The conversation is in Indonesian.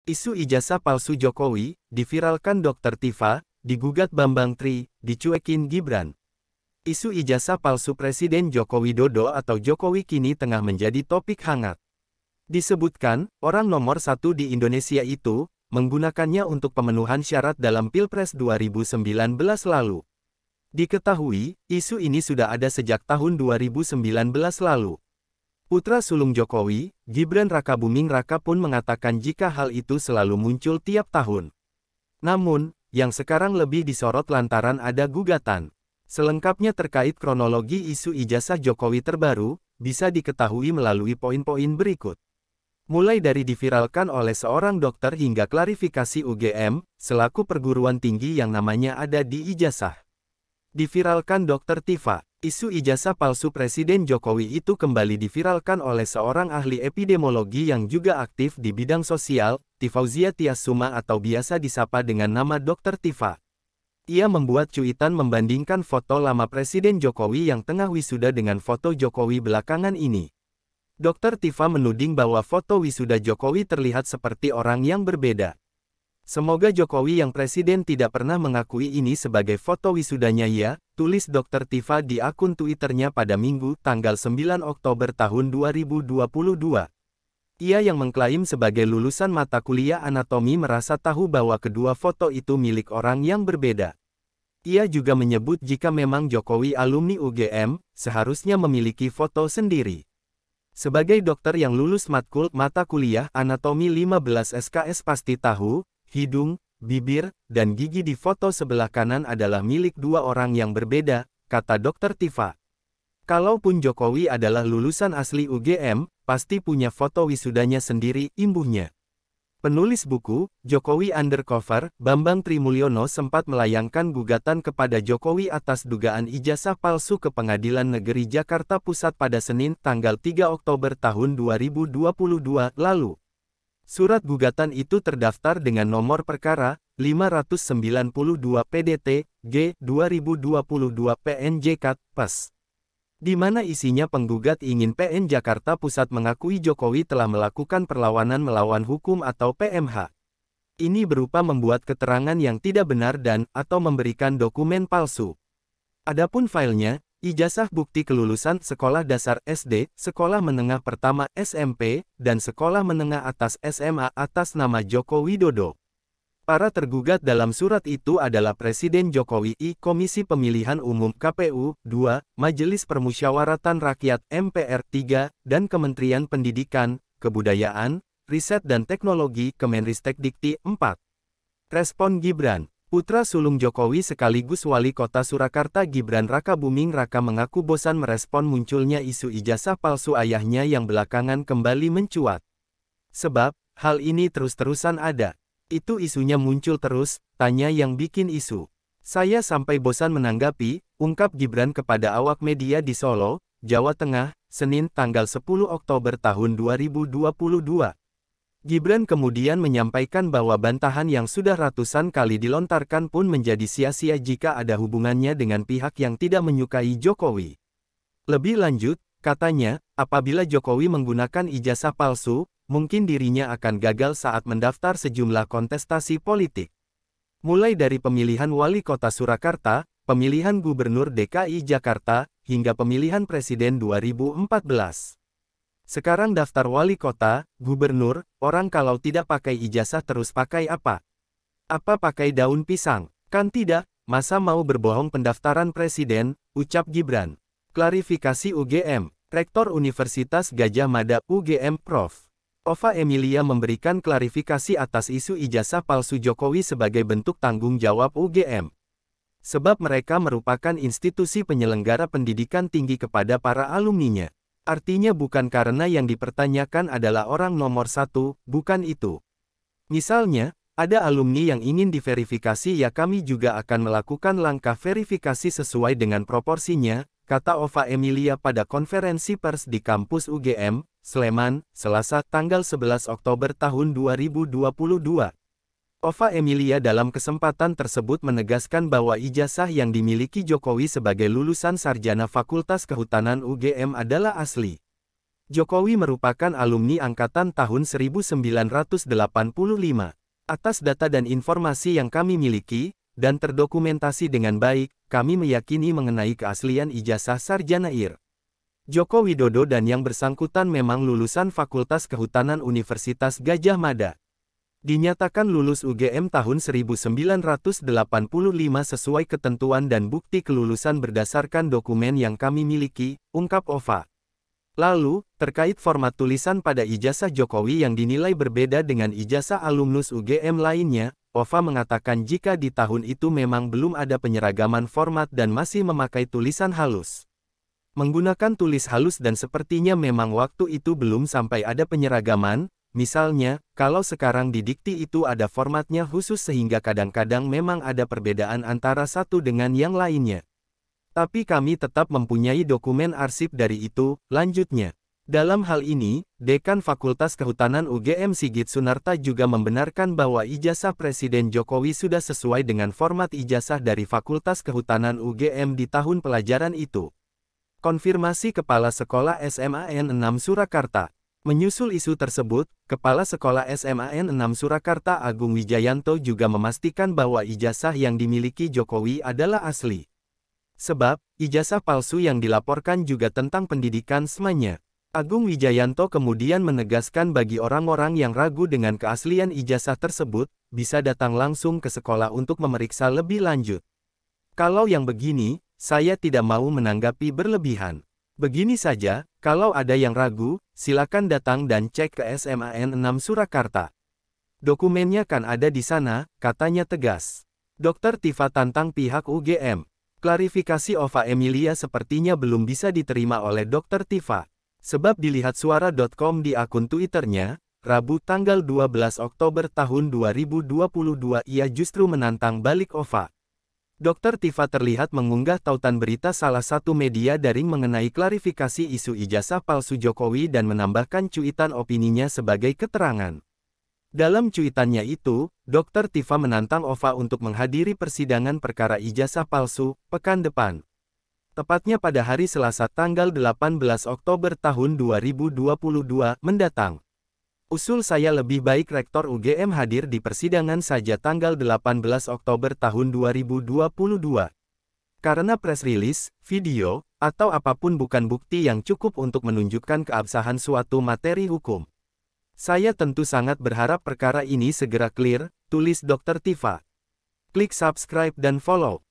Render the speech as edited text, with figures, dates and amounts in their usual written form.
Isu ijazah palsu Jokowi, diviralkan Dr. Tifa, digugat Bambang Tri, dicuekin Gibran. Isu ijazah palsu Presiden Joko Widodo atau Jokowi kini tengah menjadi topik hangat. Disebutkan, orang nomor satu di Indonesia itu, menggunakannya untuk pemenuhan syarat dalam Pilpres 2019 lalu. Diketahui, isu ini sudah ada sejak tahun 2019 lalu. Putra sulung Jokowi, Gibran Rakabuming Raka pun mengatakan jika hal itu selalu muncul tiap tahun. Namun, yang sekarang lebih disorot lantaran ada gugatan. Selengkapnya terkait kronologi isu ijazah Jokowi terbaru, bisa diketahui melalui poin-poin berikut. Mulai dari diviralkan oleh seorang dokter hingga klarifikasi UGM, selaku perguruan tinggi yang namanya ada di ijazah. Diviralkan Dr. Tifa. Isu ijazah palsu Presiden Jokowi itu kembali diviralkan oleh seorang ahli epidemiologi yang juga aktif di bidang sosial, Tifauzia Tiasuma atau biasa disapa dengan nama Dr. Tifa. Ia membuat cuitan membandingkan foto lama Presiden Jokowi yang tengah wisuda dengan foto Jokowi belakangan ini. Dr. Tifa menuding bahwa foto wisuda Jokowi terlihat seperti orang yang berbeda. Semoga Jokowi yang presiden tidak pernah mengakui ini sebagai foto wisudanya ya, tulis Dr. Tifa di akun Twitternya pada Minggu, tanggal 9 Oktober tahun 2022. Ia yang mengklaim sebagai lulusan mata kuliah anatomi merasa tahu bahwa kedua foto itu milik orang yang berbeda. Ia juga menyebut jika memang Jokowi alumni UGM, seharusnya memiliki foto sendiri. Sebagai dokter yang lulus matkul mata kuliah anatomi 15 SKS pasti tahu, hidung, bibir, dan gigi di foto sebelah kanan adalah milik dua orang yang berbeda, kata Dr. Tifa. Kalaupun Jokowi adalah lulusan asli UGM, pasti punya foto wisudanya sendiri, imbuhnya. Penulis buku, Jokowi Undercover, Bambang Trimulyono sempat melayangkan gugatan kepada Jokowi atas dugaan ijazah palsu ke Pengadilan Negeri Jakarta Pusat pada Senin, tanggal 3 Oktober tahun 2022 lalu. Surat gugatan itu terdaftar dengan nomor perkara 592 PDT G 2022 PN/JK PES, di mana isinya penggugat ingin PN Jakarta Pusat mengakui Jokowi telah melakukan perlawanan melawan hukum atau PMH. Ini berupa membuat keterangan yang tidak benar dan atau memberikan dokumen palsu. Adapun filenya, ijazah bukti kelulusan sekolah dasar SD, sekolah menengah pertama SMP, dan sekolah menengah atas SMA atas nama Joko Widodo. Para tergugat dalam surat itu adalah Presiden Jokowi I, Komisi Pemilihan Umum KPU 2, Majelis Permusyawaratan Rakyat MPR 3, dan Kementerian Pendidikan, Kebudayaan, Riset dan Teknologi Kemenristekdikti 4. Respon Gibran. Putra sulung Jokowi sekaligus wali kota Surakarta Gibran Rakabuming Raka mengaku bosan merespon munculnya isu ijazah palsu ayahnya yang belakangan kembali mencuat. Sebab, hal ini terus-terusan ada. Itu isunya muncul terus, tanya yang bikin isu. Saya sampai bosan menanggapi, ungkap Gibran kepada awak media di Solo, Jawa Tengah, Senin tanggal 10 Oktober tahun 2022. Gibran kemudian menyampaikan bahwa bantahan yang sudah ratusan kali dilontarkan pun menjadi sia-sia jika ada hubungannya dengan pihak yang tidak menyukai Jokowi. Lebih lanjut, katanya, apabila Jokowi menggunakan ijazah palsu, mungkin dirinya akan gagal saat mendaftar sejumlah kontestasi politik. Mulai dari pemilihan wali kota Surakarta, pemilihan gubernur DKI Jakarta, hingga pemilihan presiden 2014. Sekarang daftar wali kota, gubernur, orang kalau tidak pakai ijazah terus pakai apa? Apa pakai daun pisang? Kan tidak, masa mau berbohong pendaftaran presiden, ucap Gibran. Klarifikasi UGM, Rektor Universitas Gadjah Mada UGM Prof. Ova Emilia memberikan klarifikasi atas isu ijazah palsu Jokowi sebagai bentuk tanggung jawab UGM. Sebab mereka merupakan institusi penyelenggara pendidikan tinggi kepada para alumninya. Artinya bukan karena yang dipertanyakan adalah orang nomor satu, bukan itu. Misalnya, ada alumni yang ingin diverifikasi ya kami juga akan melakukan langkah verifikasi sesuai dengan proporsinya, kata Ova Emilia pada konferensi pers di kampus UGM, Sleman, Selasa tanggal 11 Oktober tahun 2022. Ova Emilia dalam kesempatan tersebut menegaskan bahwa ijazah yang dimiliki Jokowi sebagai lulusan sarjana Fakultas Kehutanan UGM adalah asli. Jokowi merupakan alumni angkatan tahun 1985. Atas data dan informasi yang kami miliki, dan terdokumentasi dengan baik, kami meyakini mengenai keaslian ijazah sarjana IR. Joko Widodo dan yang bersangkutan memang lulusan Fakultas Kehutanan Universitas Gadjah Mada. Dinyatakan lulus UGM tahun 1985 sesuai ketentuan dan bukti kelulusan berdasarkan dokumen yang kami miliki, ungkap Ova. Lalu, terkait format tulisan pada ijazah Jokowi yang dinilai berbeda dengan ijazah alumnus UGM lainnya, Ova mengatakan jika di tahun itu memang belum ada penyeragaman format dan masih memakai tulisan halus. Menggunakan tulis halus dan sepertinya memang waktu itu belum sampai ada penyeragaman, misalnya, kalau sekarang di dikti itu ada formatnya khusus sehingga kadang-kadang memang ada perbedaan antara satu dengan yang lainnya. Tapi kami tetap mempunyai dokumen arsip dari itu, lanjutnya. Dalam hal ini, Dekan Fakultas Kehutanan UGM Sigit Sunarta juga membenarkan bahwa ijazah Presiden Jokowi sudah sesuai dengan format ijazah dari Fakultas Kehutanan UGM di tahun pelajaran itu. Konfirmasi Kepala Sekolah SMAN 6 Surakarta. Menyusul isu tersebut, Kepala Sekolah SMAN 6 Surakarta Agung Wijayanto juga memastikan bahwa ijazah yang dimiliki Jokowi adalah asli. Sebab, ijazah palsu yang dilaporkan juga tentang pendidikan SMA-nya. Agung Wijayanto kemudian menegaskan bagi orang-orang yang ragu dengan keaslian ijazah tersebut, bisa datang langsung ke sekolah untuk memeriksa lebih lanjut. Kalau yang begini, saya tidak mau menanggapi berlebihan. Begini saja, kalau ada yang ragu, silakan datang dan cek ke SMAN 6 Surakarta. Dokumennya kan ada di sana, katanya tegas. Dr. Tifa tantang pihak UGM. Klarifikasi Ova Emilia sepertinya belum bisa diterima oleh Dr. Tifa. Sebab dilihat suara.com di akun Twitternya, Rabu tanggal 12 Oktober tahun 2022 ia justru menantang balik Ova. Dr. Tifa terlihat mengunggah tautan berita salah satu media daring mengenai klarifikasi isu ijazah palsu Jokowi dan menambahkan cuitan opininya sebagai keterangan. Dalam cuitannya itu, Dr. Tifa menantang Ova untuk menghadiri persidangan perkara ijazah palsu, pekan depan. Tepatnya pada hari Selasa tanggal 18 Oktober tahun 2022 mendatang. Usul saya lebih baik Rektor UGM hadir di persidangan saja tanggal 18 Oktober tahun 2022. Karena press release, video, atau apapun bukan bukti yang cukup untuk menunjukkan keabsahan suatu materi hukum. Saya tentu sangat berharap perkara ini segera clear, tulis Dr. Tifa. Klik subscribe dan follow.